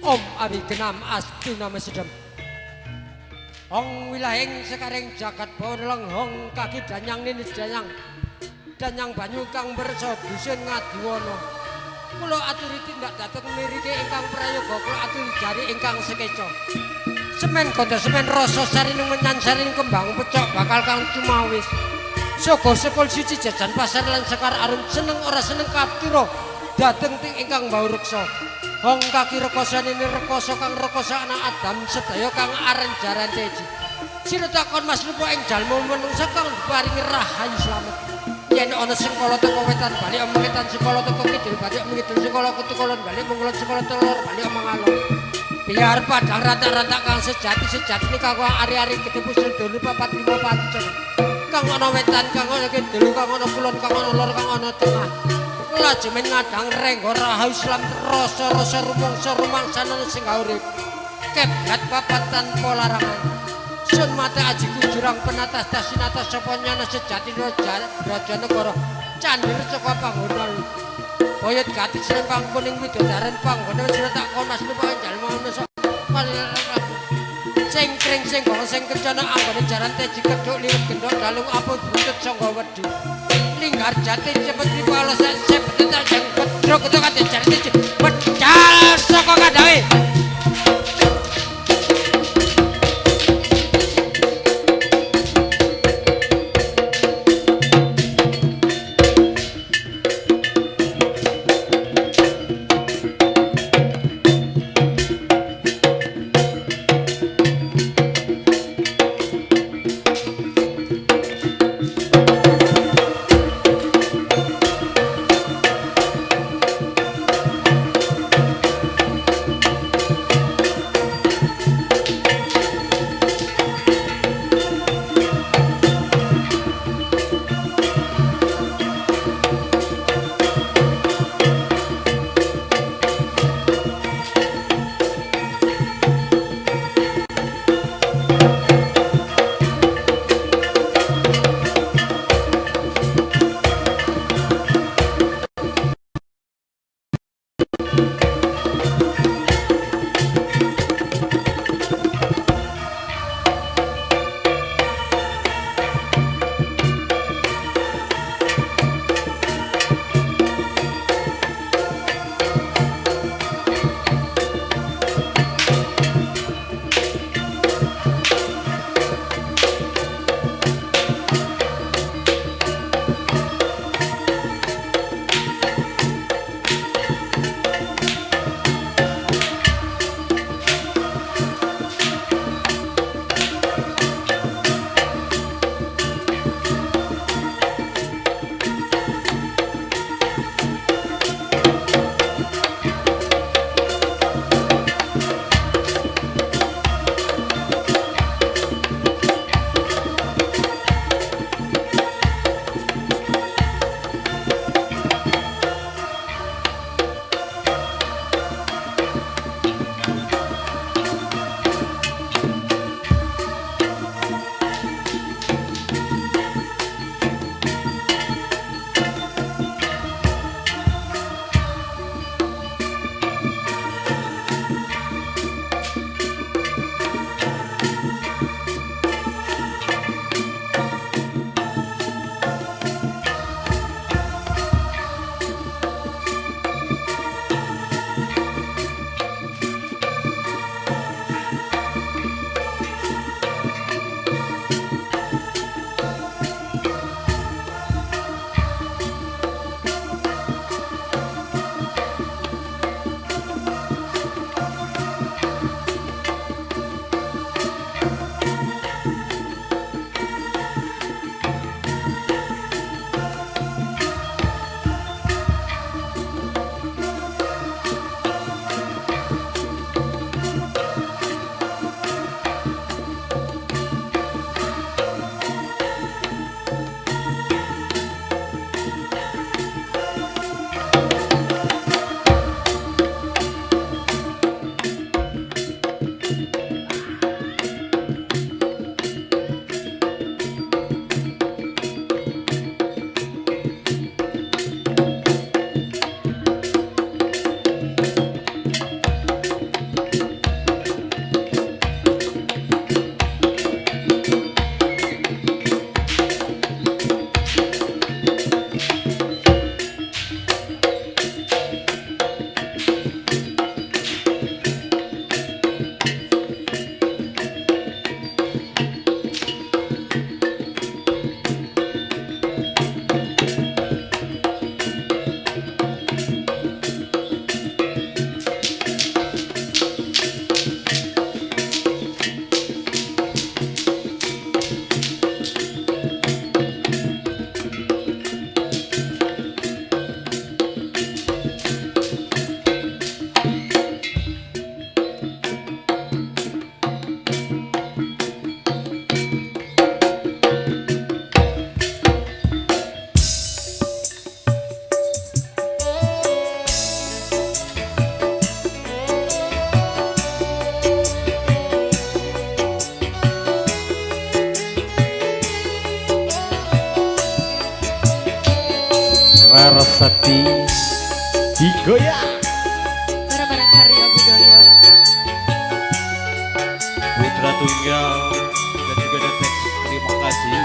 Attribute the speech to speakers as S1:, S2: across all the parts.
S1: Om Abigenam Astu Nama Sedem Hong wilahing sekareng jagat bolong hong kaki danyang nini danyang banyu kang berso dusun ngadiwono kula aturi tindak dateng miriki ingkang prayoga kula aturi jari ingkang sekeco semen kondo semen rasa sarining menyan sarining kembang pecok bakal kang cumawis saka sekol siji jajan pasar lan sekar arum seneng ora seneng kaptura dateng ting ingkang bau reksa hong kaki rekoso nini rekoso kang rekoso anak Adam sedaya kang aren jaran teji sira takon Mas Lupa ing jalmu menungsa kang diparingi rahayu slamet yen ana sengkala teko wetan bali omongetan sengkala teko kidul bali omongidul sengkala kutukulon bali mengkulon sengkala telur bali omong alon biar padang rata-rata kang sejati kang ari-ari ketemu sedulur papat lima pancen kang ana wetan kang ana kidul kang ana kulon kang ana lor kang ana tengah laju men ngadang renggo rahayu islam rasa-rasa rumangsa rumangsana sing urip keblat papat tanpa larangan sun mata aji kujurang penatas tasinata sapa nyana sejati raja negara candir saka panggonan boyot gati srempang kuning widodaren panggonan sira tak kon Mas Lupa jalma manusa sing kring sing gong sing kencana anggone jaran teji keduk liwet gendok dalung apun butut sangga wedi linggar jati cepet dipalos sepet tajang kedrok kate jaran teji pecal saka kadawe
S2: goyang.
S3: Barang-barang karya budaya.
S2: Putra Tunggal dan juga ada teks. Terima kasih.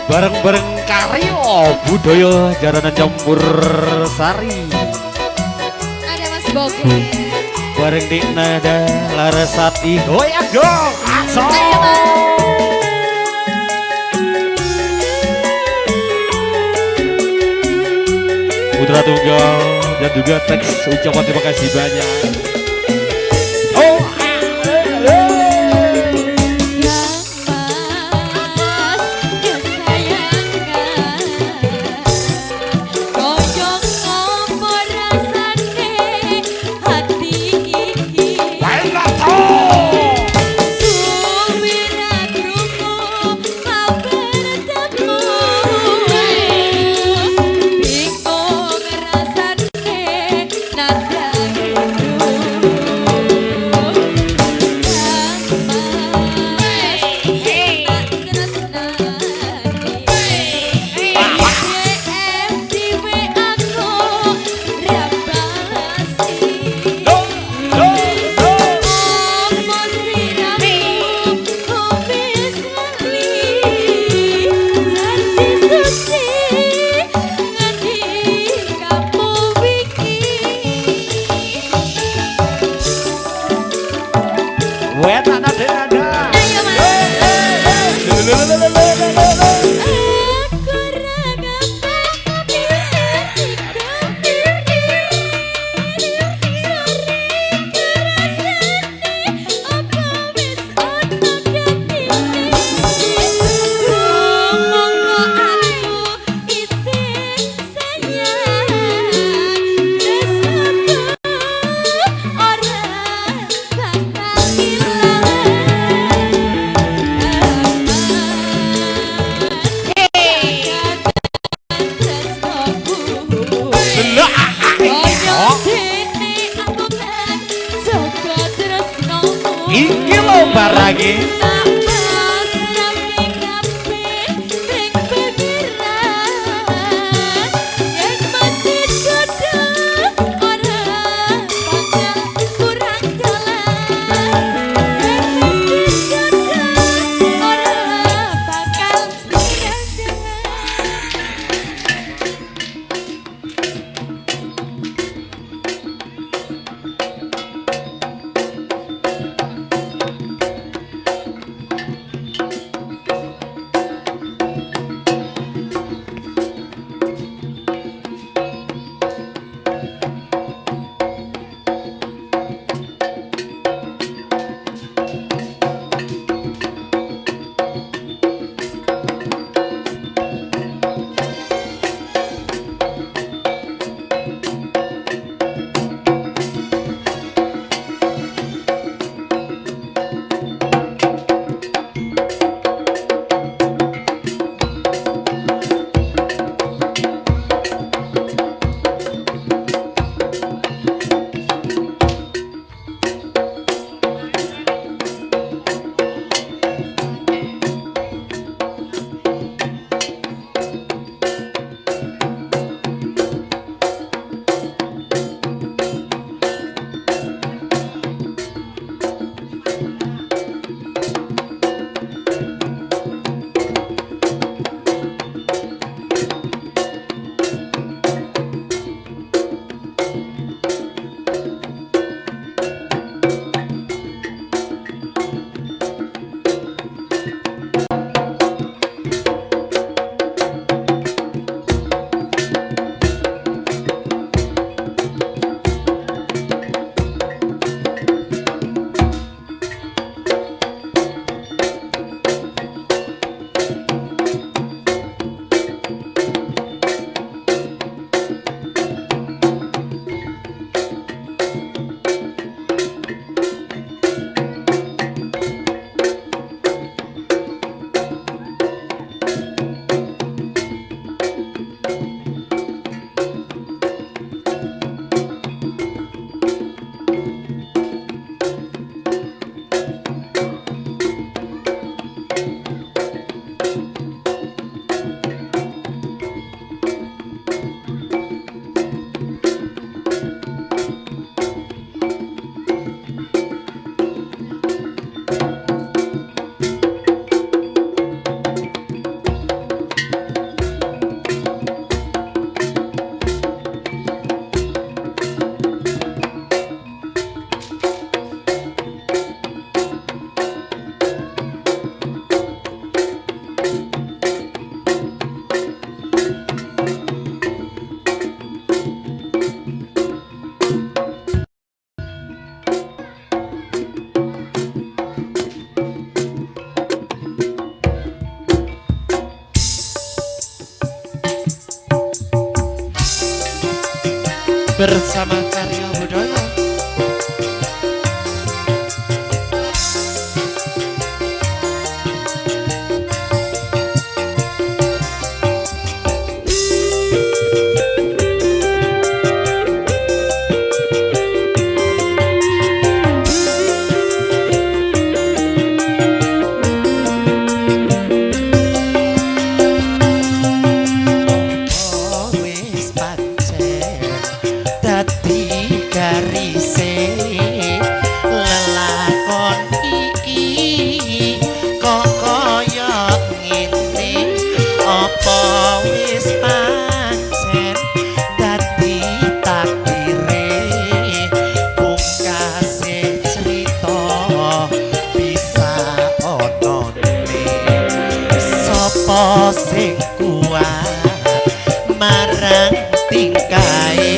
S2: Bareng-bareng karyo budaya jaranan campur sari.
S3: Ada Mas Bogi.
S2: Bareng di nada Larasati goyang dong. Aso.
S3: Ayo Mas.
S2: Putra Tunggal dan juga teks ucapan terima kasih banyak. Oh, iki lomba lagi.
S4: bersama Karya Budaya. Sing kuat marang tingkae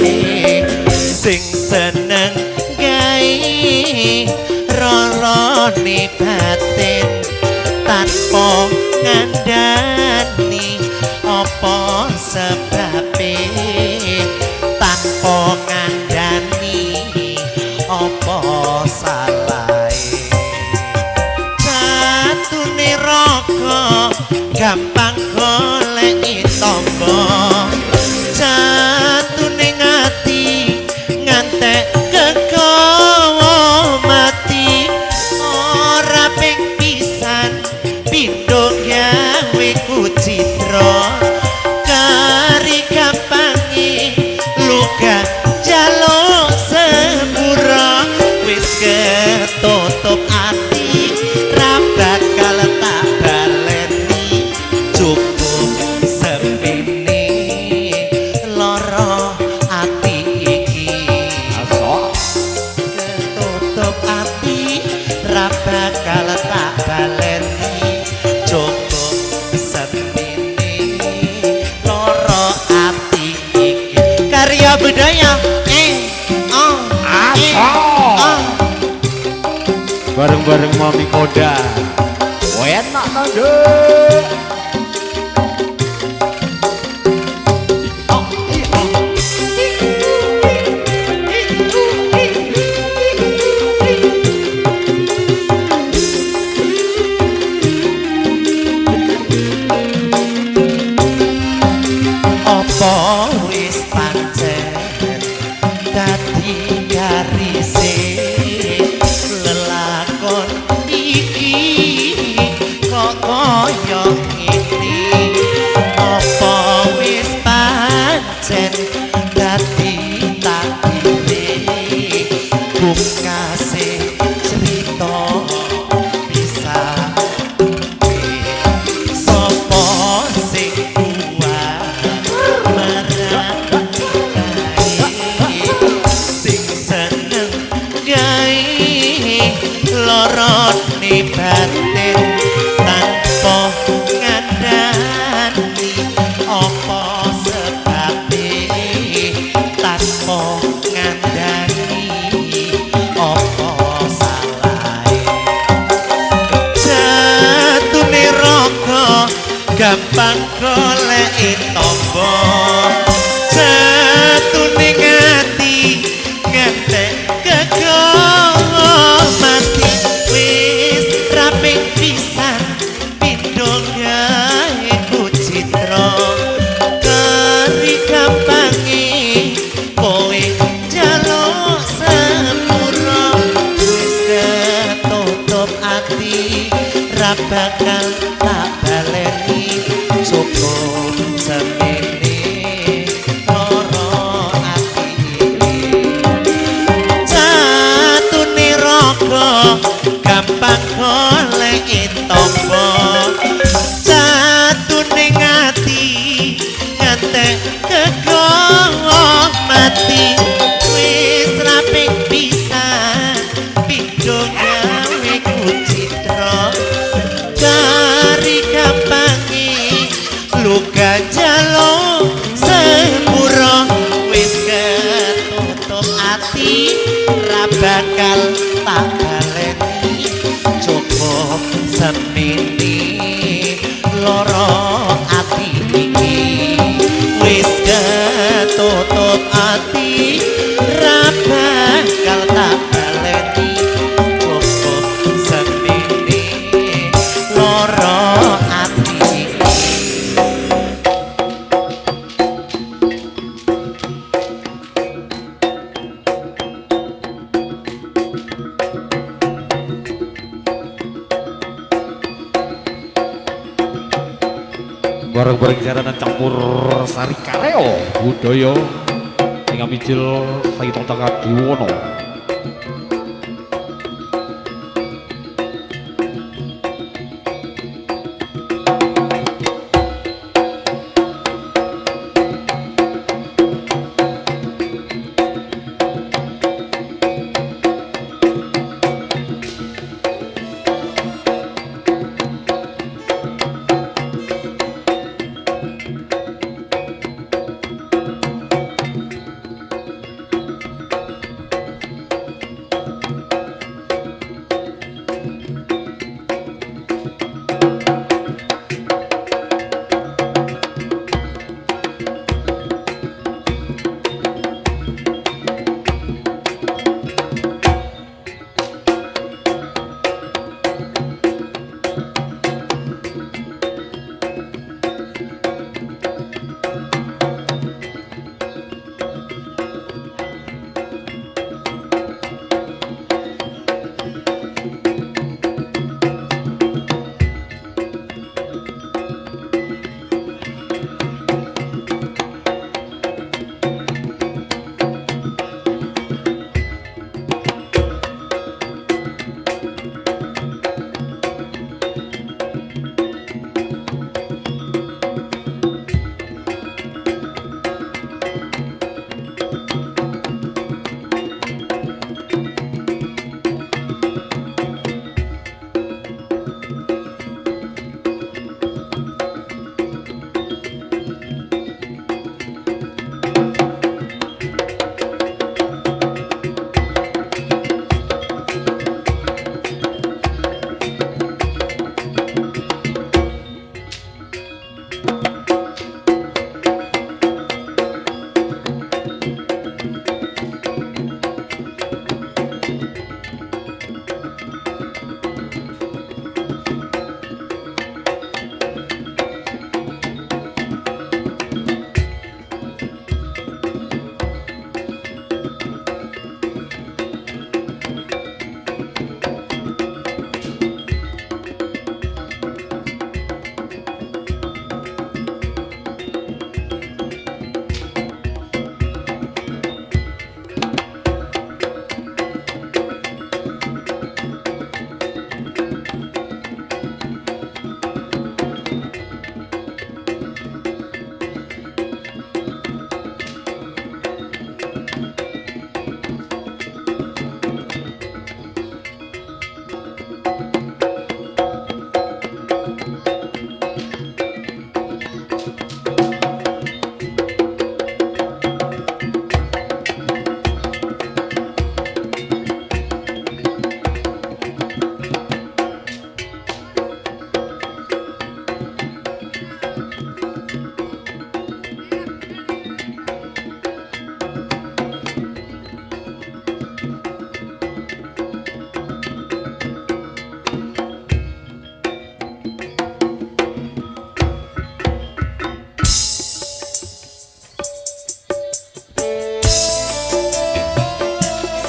S4: sing seneng gawe rorone batin tanpa ngandani apa sebabe tanpa ngandani apa salahe jatune raga gampang goleki tamba jatune ngati ngantek kegawa mati ora ping pisan pindho gawe kucitra kari gampangi luka jaluk sepura wis ketutup ati ra bakal tak baleni cukup sepene lara ati iki ketutup ati ra bakal tak baleni cukup sepene lara ati iki Karya Budaya
S2: bareng-bareng Mami Koda enak nangge
S4: apa wis pancen dadi garise lelakon iki kok kaya ngene apa wis pancen dadi takdire bungkase cerita bisa sapa sing kuat marang sing seneng gawe lorone batin tanpa ngandani apa sebabe tanpa ngandani apa salahe jatune raga gampang goleki tamba jatune ngati ngantek kegawa mati wis raping pisan pindho gawe kucitra kari gampangi kowe jaluk sepura wis ketutup ati ra bakal tak baleni cukup semene loro ati iki jatune raga gampang goleki tamba jatune ngati ngantek kegawa mati wis raping pisan pindho gawe kucitra kari gampangi luka jaluk sepura wis ketutup ati ra bakal tak baleni cukup semene lara ati iki wis ketutup ati
S2: bareng-bareng jaranan campur sari kareo budaya ingkang mijil Sayyid Diwono.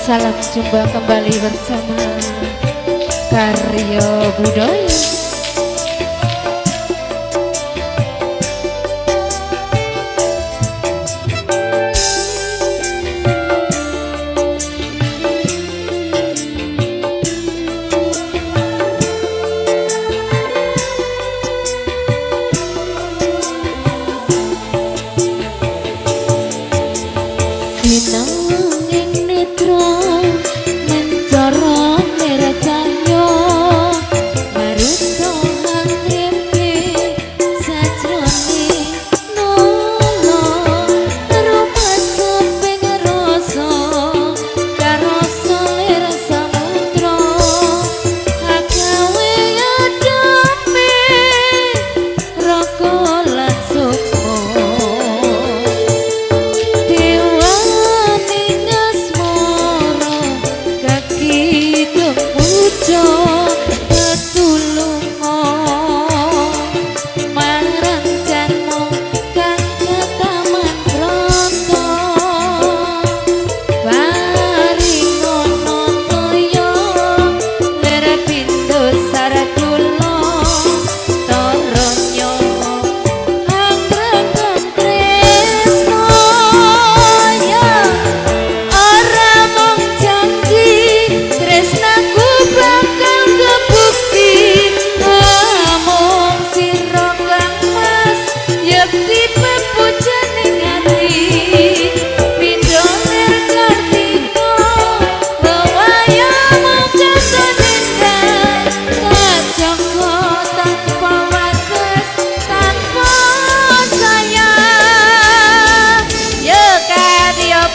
S3: Salam jumpa kembali bersama Karya Budaya. Mencoro merah cahyo maruto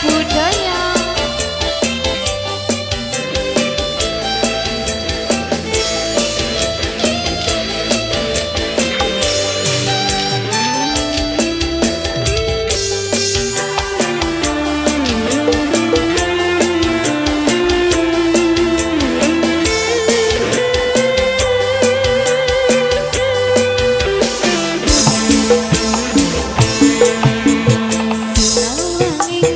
S3: budaya. Sinau angin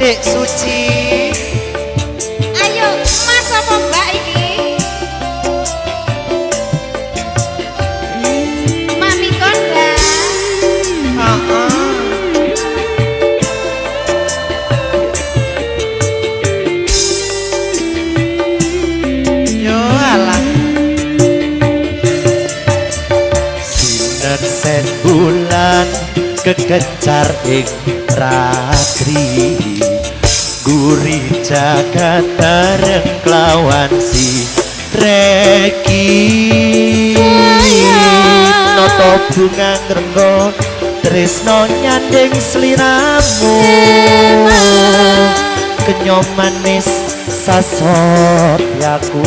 S4: Dek Suci.
S3: Ayo, Mas apa Mbak iki? Mami Konda.
S4: Yo alah. Sinar sen bulan kekejar ing ratri. Guri jagat bareng kelawan si Reki. Noto bunga ngrenggo tresno nyanding sliramu. Kenyom manis sasot yaku.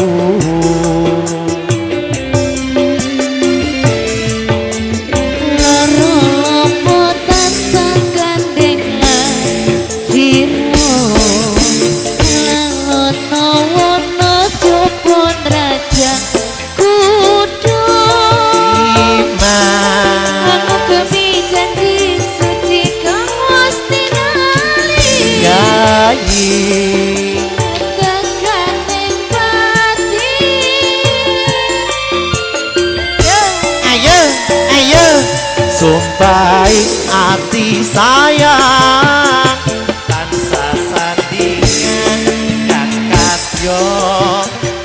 S4: Sumpah hati sayang tansah sandingan kakak yo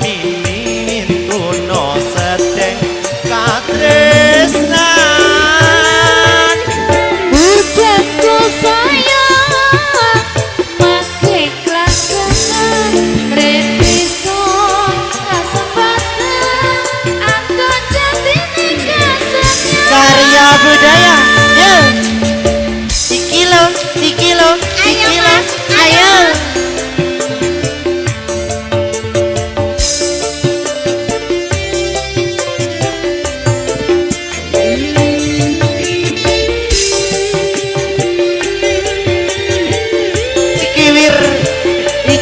S4: mimin tuno sedeng katresnan.
S3: Hujanku sayang make kelanggengan repiso kasempatan aku jadi nikah
S4: Karya budaya yo dikilo ayo. Cikiwir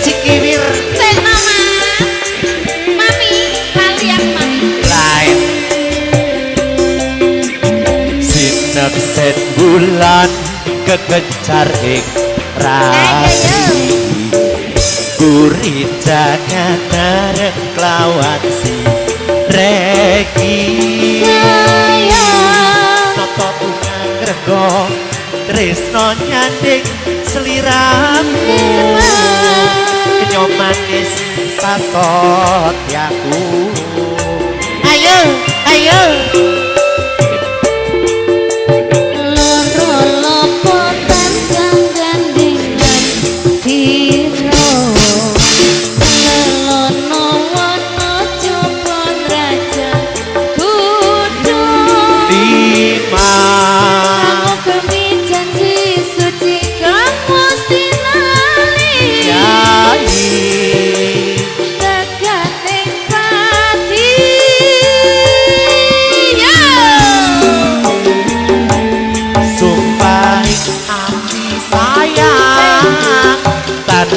S4: cikiwir
S3: Cek mama Mami lali aku mami
S4: lain. Sinar set bulan kekejar ing rasi. Guri jangan bareng kelawan si Reki. Noto bunga grego tresno nyanding sliramu. Kenyom manis sasot yaku. Ayo ayo.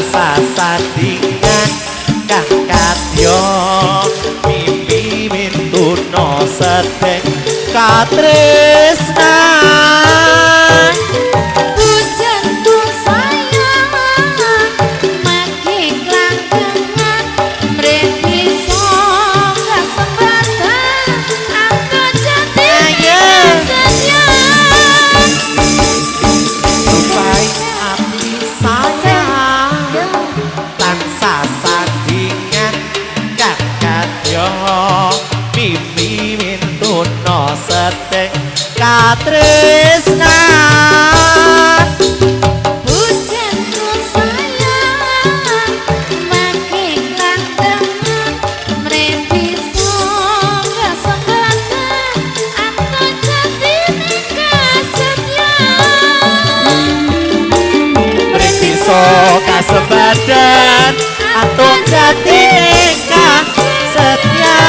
S4: Sasandingan kakak yo mimpi mintuno sedeng katresnan.
S3: Hujanku sayang make kelanggengan repiso kasempatan aku jadi sayang.
S4: Supai hati sayang tansah sandingan kakak yo mimpi mintuno sedeng katresnan.
S3: Hujanku sayang make kelanggengan repiso kasempatan aku jadi nikah
S4: Repiso kasebadan atau jadi nikah setia.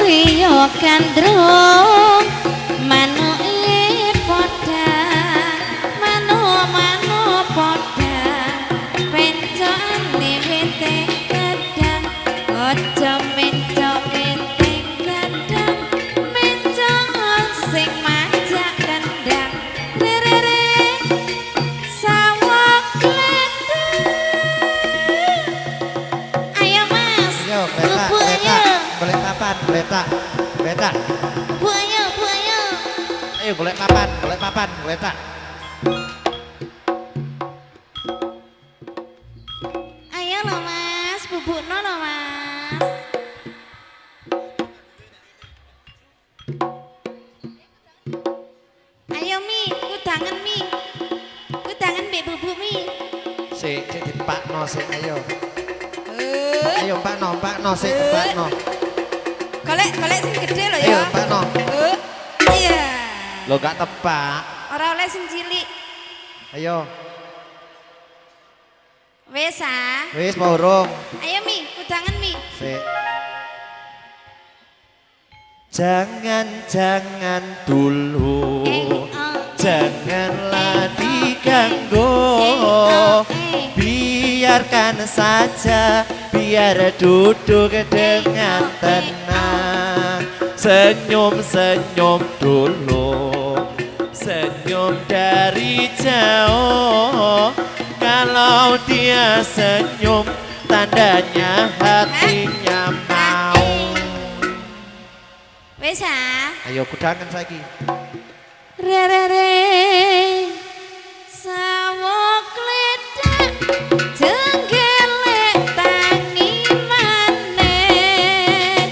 S3: Rio Gandrung manuke padha manu padha pencane wete kadang aja mencok wete kadang mencok sing majak kendang rere sawak kleteng. Ayo Mas
S4: Yo, beta, beta, golek papan, beta, beta.
S3: Bu ayo
S4: Ayo golek papan, beta.
S3: ayo lo Mas bubukno lo Mas. Ayo Mi kudangen mbek bubuk Mi.
S4: Sik dipakno sik ayo. Ayo pakno sik pakno.
S3: Golek sing gede lo
S4: Ayo
S3: ya.
S4: pakno.
S3: Iya.
S4: Lo gak tepak.
S3: Ora oleh sing cilik.
S4: Ayo.
S3: Wes ah.
S4: Wis mau urung.
S3: Ayo Mi, kudangen Mi.
S4: Sik. Jangan dulu. Janganlah diganggu. Biarkan saja, biar duduk dengan tenang. Senyum-senyum dulu, senyum dari jauh. Kalau dia senyum, tandanya hatinya mau.
S3: Wes ah.
S4: Ayo kudangan saiki.
S3: Re sawok kledak jenggelek tangi maneh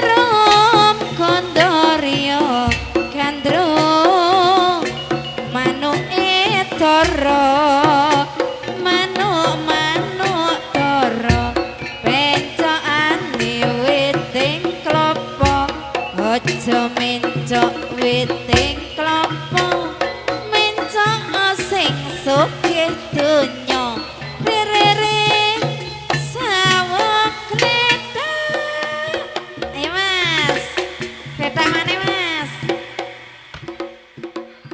S3: rom kondorio gandrung manuke toro manuk toro pencokane witing klopo aja mencok witing klopo mencok sing sugih donya rere sawok kledak. Ayo Mas kledak mana Mas?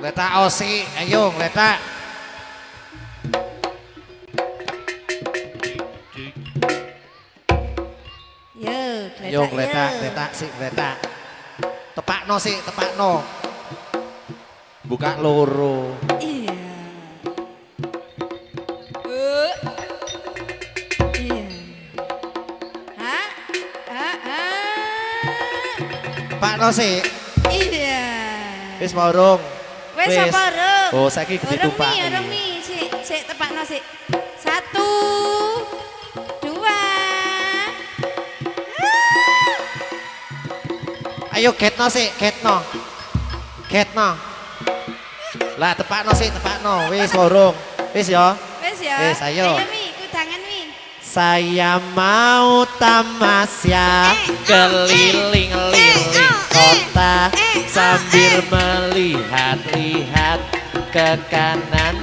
S4: Letak osi, ayo letak. Yo letak sik letak. Tepakno sik, tepakno. Buka loro.
S3: Iya. Iya. Hah?
S4: Tepakno sik.
S3: Iya.
S4: Wis mau urung.
S3: Wes apa urung?
S4: Oh, saiki ditupaki.
S3: Urung mi, sik tepakno sik. 1 2.
S4: Ayo ketno sik, ketno. Ketno. Lah tepakno sik, tepakno. Wis mau urung. Wis ya.
S3: Wes ya.
S4: Wis, ayo.
S3: Ayo mi, kudangan mi.
S4: Saya mau tamasya keliling-liling kota sambil melihat-lihat ke kanan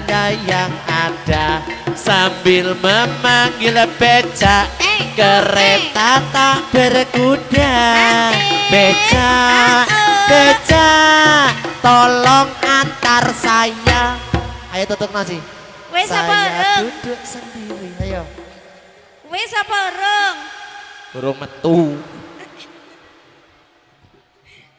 S4: yang ada sambil memanggil becak kereta tak berkuda. Becak, becak, tolong antar saya. Ayo tutup nasi.
S3: Wes apa
S4: Saya
S3: urung?
S4: duduk sendiri. Ayo.
S3: Wes apa urung?
S4: Burung metu.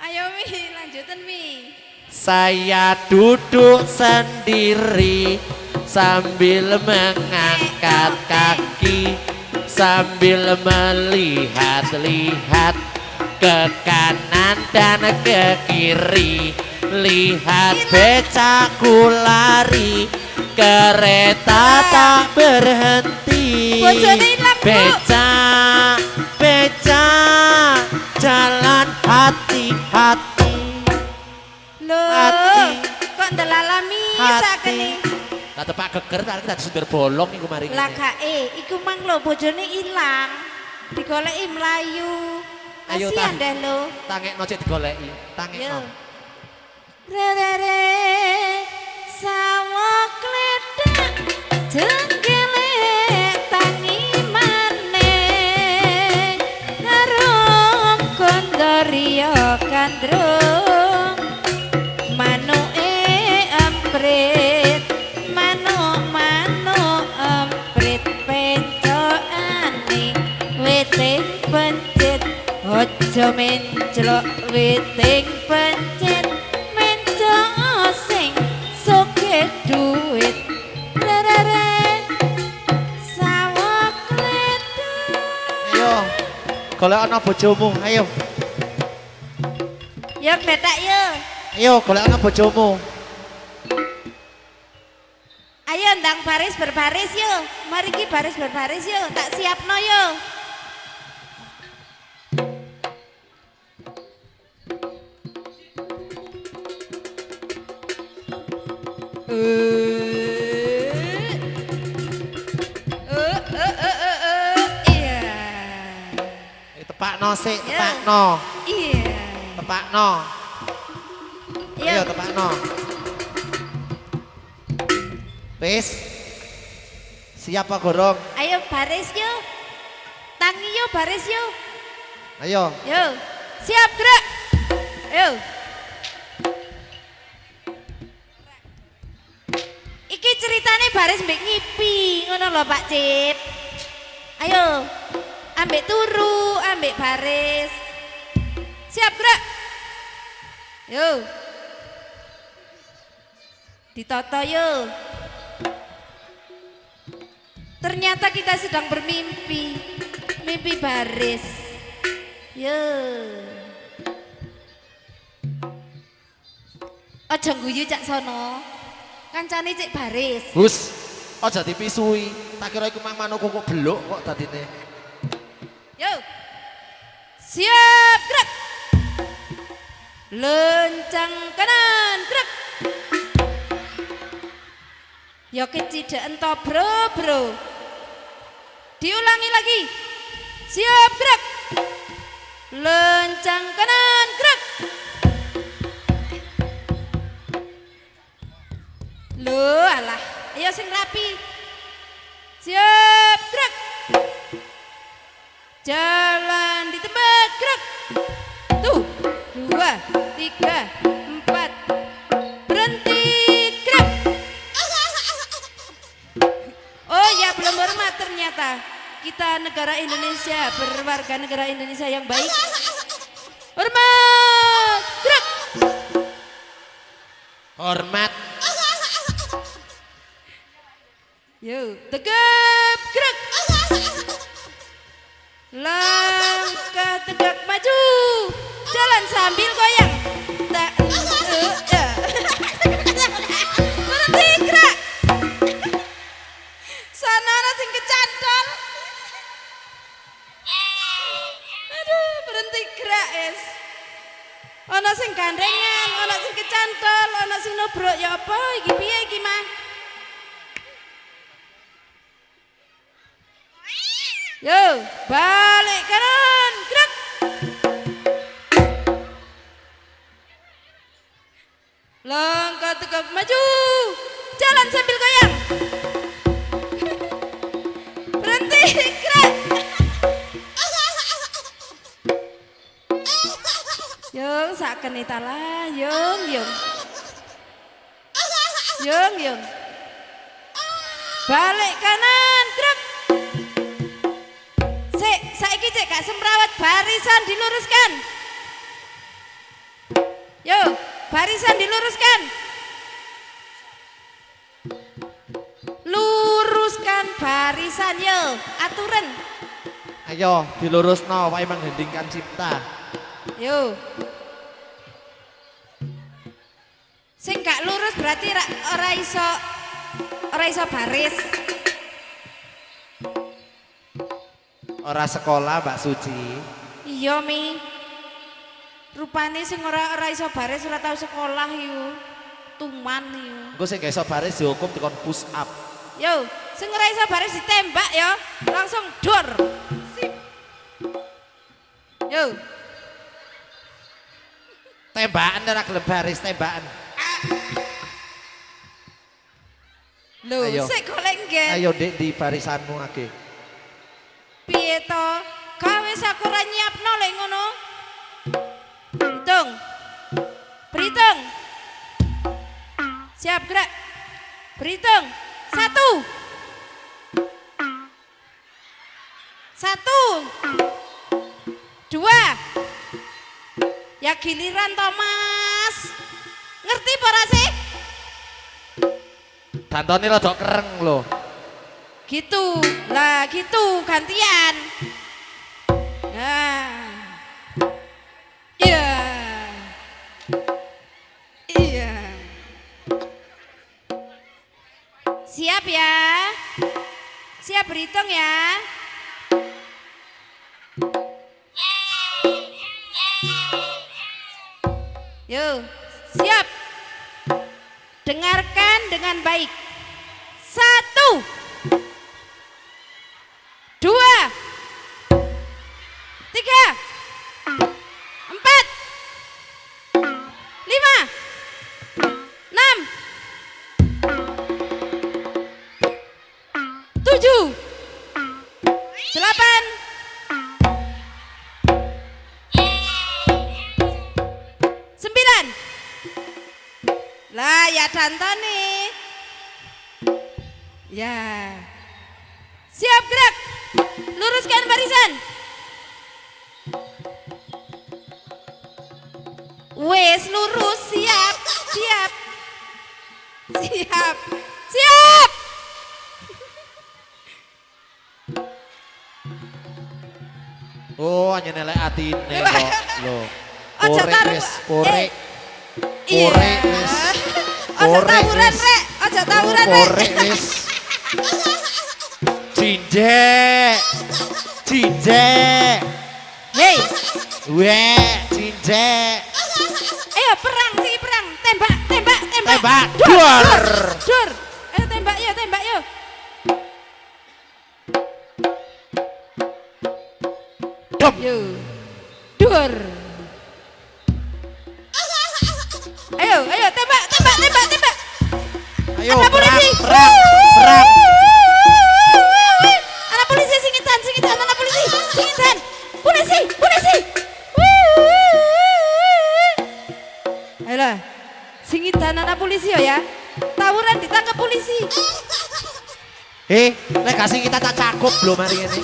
S3: Ayo mi, lanjutin mi.
S4: Saya duduk sendiri sambil mengangkat kaki sambil melihat-lihat ke kanan dan ke kiri. Lihat becakku lari, kereta tak berhenti.
S3: Bojone ilang, Bu.
S4: Becak, becak, jalan hati-hati.
S3: Loh,
S4: Hati.
S3: kok ndelalami sakene?
S4: Lah tepak geger tak kita sundur bolong iku mari.
S3: Lah gae, iku mang lho bojone ilang. Digoleki mlayu.
S4: Ayo,
S3: Kasihan
S4: Tang.
S3: deh lho.
S4: Tangekno cek digoleki.
S3: Yo.
S4: Tangekno.
S3: Re sawok kledak jengkele tangi maneh harum kondo Surya kandrung manuke emprit manuk emprit pencokane witing pencit aja menclok witing pencit mencok sing sugih duit rere sawak kledak.
S4: Ayo. Golek ana bojomu, ayo.
S3: Yo kledak yo.
S4: Ayo golek ana bojomu.
S3: Ayo ndang baris berbaris yo. Mari ki baris berbaris yo. Tak siapno yo. Iya.
S4: Tepakno sik,
S3: Ya.
S4: tepakno.
S3: Iya.
S4: Tepakno.
S3: Iya.
S4: Ayo tepakno. Wis. Siap apa gorong?
S3: Ayo baris yo. Tangi yo baris yo.
S4: Ayo.
S3: Yo. Siap gerak. Yo. Iki ceritane baris mbek ngipi, ngono lho Pak Cip. Ayo. Ambek turu, ambek baris. Siap gerak. Yo. Ditoto yo. Ternyata kita sedang bermimpi. Mimpi baris. Yo. Aja guyu cak sono. Kancane cek baris.
S4: Gus, aja dipisui. Tak kira iku mang manuk kok beluk kok dadine.
S3: Yo. Siap gerak. Lencang kanan gerak. Yo kecidak ento bro. Diulangi lagi. Siap gerak. Lencang kanan gerak. Loh alah, ayo sing rapi. Siap gerak. Jalan di tempat gerak. Tuh, 2, 3, 4. Berhenti gerak. Oh ya belum hormat ternyata. Kita negara Indonesia, berwarga negara Indonesia yang baik. Hormat gerak.
S4: Hormat.
S3: Yo, tegap gerak. Langkah tegak maju. Jalan sambil goyang. Tak ya. Berhenti gerak. Sana ana sing kecantol. Aduh, berhenti gerak, es. Ana sing gandengan, ana sing kecantol, ana sing nubruk ya apa iki piye iki, Mah? Yo, balik kanan, gerak. Langkah tegap maju. Jalan sambil goyang. Berhenti, gerak. Yung, saken italah, yung. Yung. Balik kanan, gerak. Saiki cek gak semrawet barisan diluruskan. Yo, barisan diluruskan. Luruskan barisan yo, aturan.
S4: Ayo dilurusno wae menghendingkan cipta.
S3: Yo. Sing gak lurus berarti ora iso baris.
S4: Ora sekolah Mbak Suci.
S3: Iya Mi. Rupane sing ora iso baris ora tau sekolah yo. Tuman yo.
S4: Engko sing gak iso baris dihukum dikon push up.
S3: Yo, sing ora iso baris ditembak ya. Langsung dor. Sip. Yo.
S4: Tembakan ora gelem baris tembakan.
S3: Lho,
S4: Ayo.
S3: sik golek nggen.
S4: Ayo Dik di barisanmu age.
S3: Piye to? Gawe sak ora nyiapno lek ngono. Siap gerak. Berhitung. 1. 1 2. Ya giliran Thomas. Ngerti para sih?
S4: Dantone rada kereng lho.
S3: Gitu. Lah gitu gantian. Nah. Iya. Iya. Siap ya. Siap berhitung ya. Yuk, siap. Dengarkan dengan baik. 1 2 3 4 5 6 7 8 9. Lah ya Dantoni. Ya. Siap gerak. Luruskan barisan. Wes lurus, siap. Siap. Siap. Siap.
S4: Oh, hanya nelek atine kok. Lho.
S3: Ojo
S4: Pore
S3: taruh.
S4: wis, pore.
S3: Iya.
S4: Pore wis.
S3: Ojo
S4: Pore
S3: tawuran,
S4: wis.
S3: Rek. Ojo tawuran, Rek.
S4: Pore wis. Cinjek. Cinjek.
S3: Hei,
S4: Weh, cinjek.
S3: ayo perang sih perang. Tembak, tembak, tembak.
S4: Tembak.
S3: Dur,
S4: Duar.
S3: dur, dur. Ayo tembak yuk, tembak yuk.
S4: Dom.
S3: Yuk. Dur. Ayo, ayo tembak, tembak, tembak, tembak.
S4: Ayo,
S3: Ada
S4: perang,
S3: polisi.
S4: perang, perang.
S3: Anak polisi singitan, singitan, anak polisi, singitan. Polisi, polisi. Ayolah, singitan anak polisi ya. Tawuran ditangkap polisi.
S4: Nek kasih kita tak cakup belum hari ini.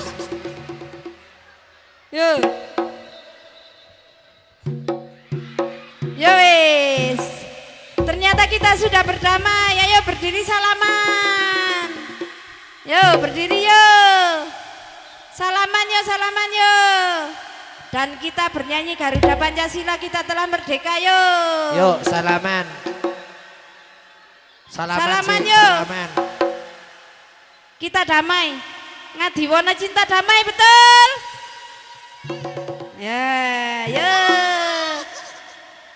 S3: Yo. Yo wis. Ternyata kita sudah berdamai. Ayo berdiri salaman. Yo berdiri yo. Salaman yo, salaman yo. Dan kita bernyanyi Garuda Pancasila, kita telah merdeka yo.
S4: Yuk, salaman. Salaman,
S3: Salaman,
S4: sih,
S3: yuk.
S4: salaman.
S3: Kita damai. Ngadiwana cinta damai, betul? Ya, yo.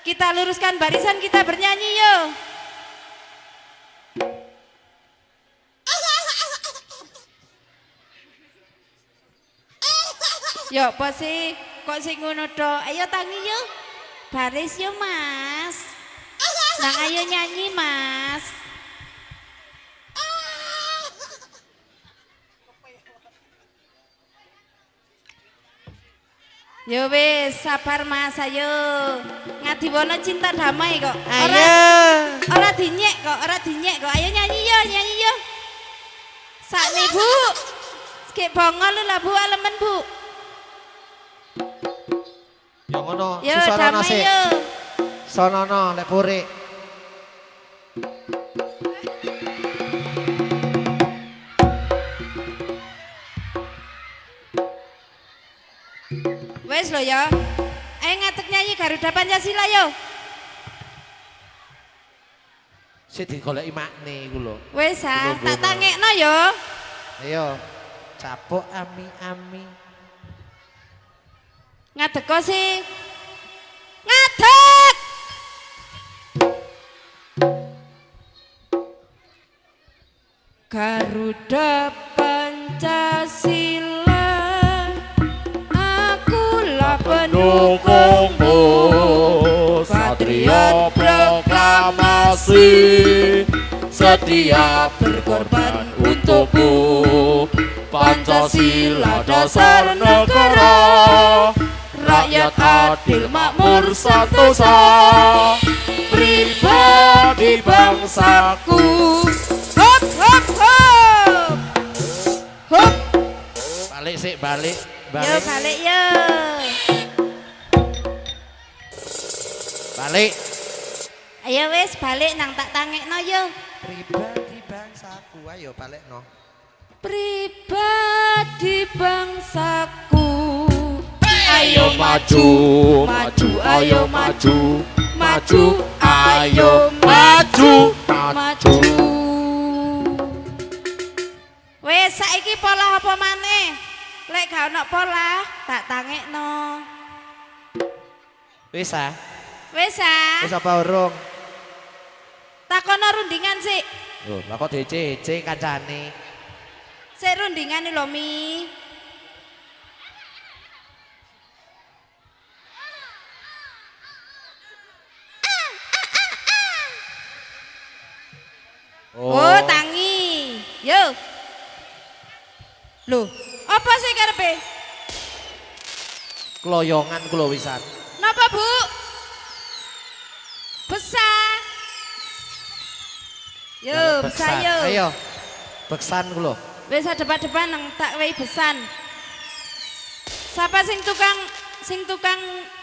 S3: Kita luruskan barisan, kita bernyanyi yo. Yo, apa sih? Kok sing ngono tok? Ayo tangi yo. Baris yo, Mas. Nang ayo nyanyi, Mas. Yo wis, sabar Mas, ayo. Ngadiwana cinta damai kok. Ora dinyek kok, ora dinyek kok. Ayo nyanyi yo, nyanyi yo. Sakne, Bu. Sikik bongol lah Bu, alemen Bu.
S4: Yo ngono,
S3: Yo
S4: susono
S3: damai
S4: sih.
S3: yo.
S4: Sonono lek puri.
S3: Wes lo ya. Ayo ngatek nyanyi Garuda Pancasila yo.
S4: Sik digoleki makne iku lho.
S3: Wes ah,
S4: Belum,
S3: tak
S4: belum.
S3: tangekno yo.
S4: Ayo. Capuk ami-ami.
S3: Ngadek kok sih. Ngadek. Garuda Pancasila, akulah pendukungmu, patriot proklamasi, setia berkorban untukmu. Pancasila dasar negara, rakyat adil makmur sentosa,
S2: pribadi bangsaku.
S3: Hop hop hop. Hop.
S4: Balik sih, balik.
S3: Yo balik yo.
S4: Balik.
S3: Ayo wis balik nang tak tangekno yo.
S4: Pribadi bangsaku, ayo balik no.
S3: Pribadi bangsaku.
S2: Ayo maju, maju, ayo maju, maju, ayo maju,
S3: maju. Wes saiki pola apa maneh? Lek gak ono pola, tak tangekno.
S4: Wis ah.
S3: Wes ah.
S4: Wis apa urung?
S3: Takono rundingan sik.
S4: Loh, lah kok DC kancane.
S3: Sik rundingan lho Mi. Oh, tangi. Yo. Loh, apa sih karepe?
S4: Kloyongan kula wisan.
S3: Napa, Bu? Besar. Yo, besar yo.
S4: Ayo. Beksan kula.
S3: Wis depan-depan nang tak wehi besan. Siapa sing tukang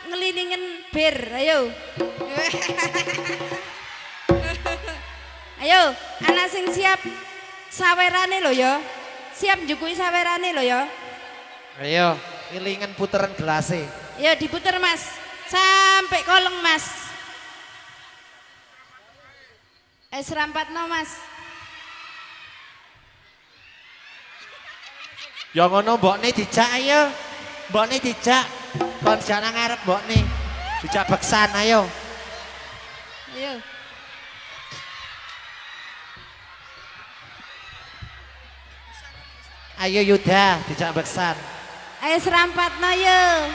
S3: ngelilingin bir, ayo. Ayo, anak sing siap sawerane lho ya. Siap njukui sawerane lho ya.
S4: Ayo, ilingan puteran gelase.
S3: Ya diputer Mas. Sampai kolong Mas. Serampatno Mas.
S4: Ya ngono mbokne dijak ayo. Mbokne dijak. Kon jana ngarep mbokne. Dijak beksan ayo.
S3: Ayo.
S4: Ayo Yuda, dijak beksan.
S3: Ayo serampatno yo.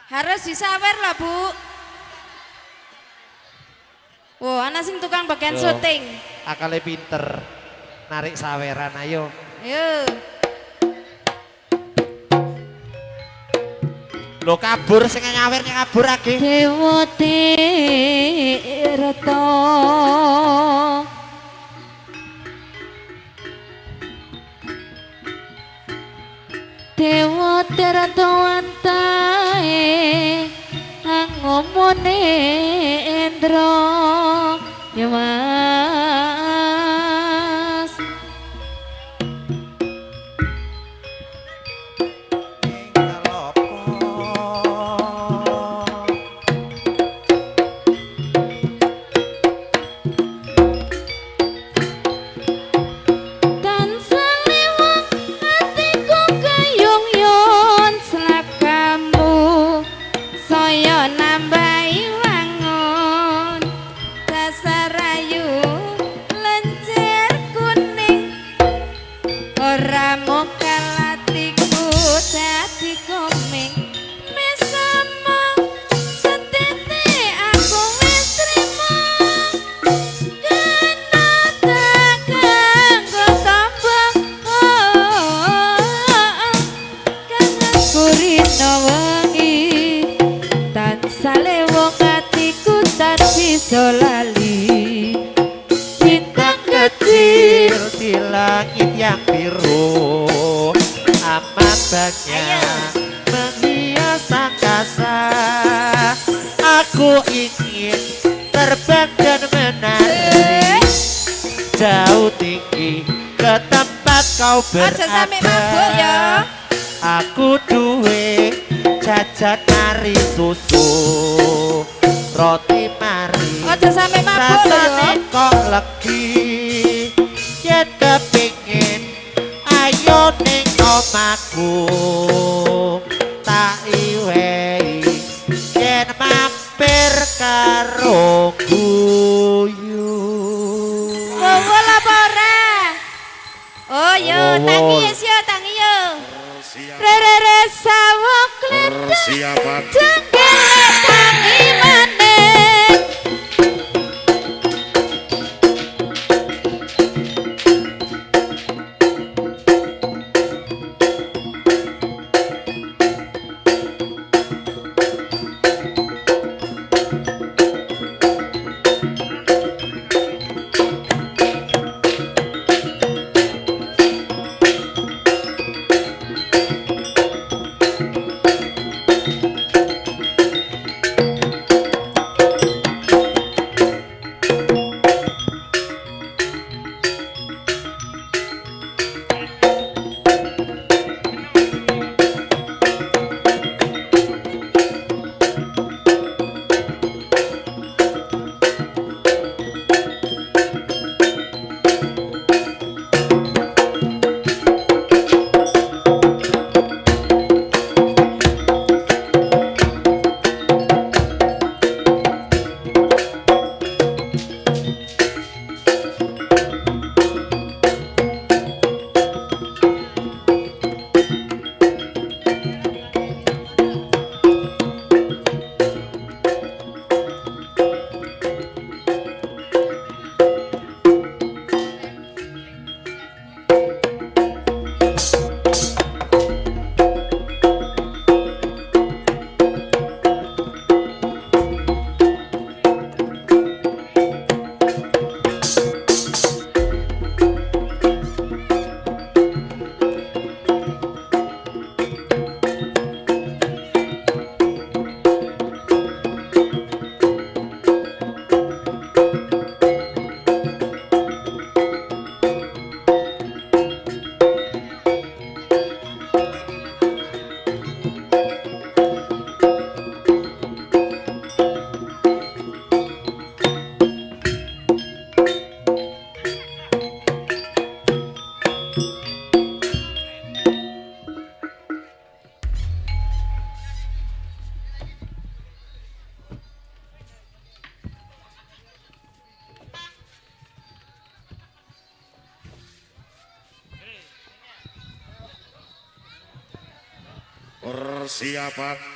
S3: Harus disawer lah Bu. Wow, anak sing tukang bagian syuting.
S4: Akale pinter. Narik saweran ayo.
S3: Ayo.
S4: Lo kabur sing nyawer kabur lagi.
S3: Dewa Tirta Dewa Tirta wantae angomone Endra ya Mas. Lali bintang kecil
S4: di langit yang biru amat banyak menghias angkasa. Aku ingin terbang dan menari jauh tinggi ke tempat kau
S3: aja sampai mabuk ya.
S4: berada. Aku duwe jajan nari susu roti mari
S3: Aja sampai mabuk lho ya.
S4: kok legi yen kepingin ayo ning omaku tak iwehi yen mampir karo guyu.
S3: Wowo apa ora? Oh yo tangi yo tangi yo. Re sawok
S2: Persiapan
S3: jengkel tangi maneh.
S5: Persiapan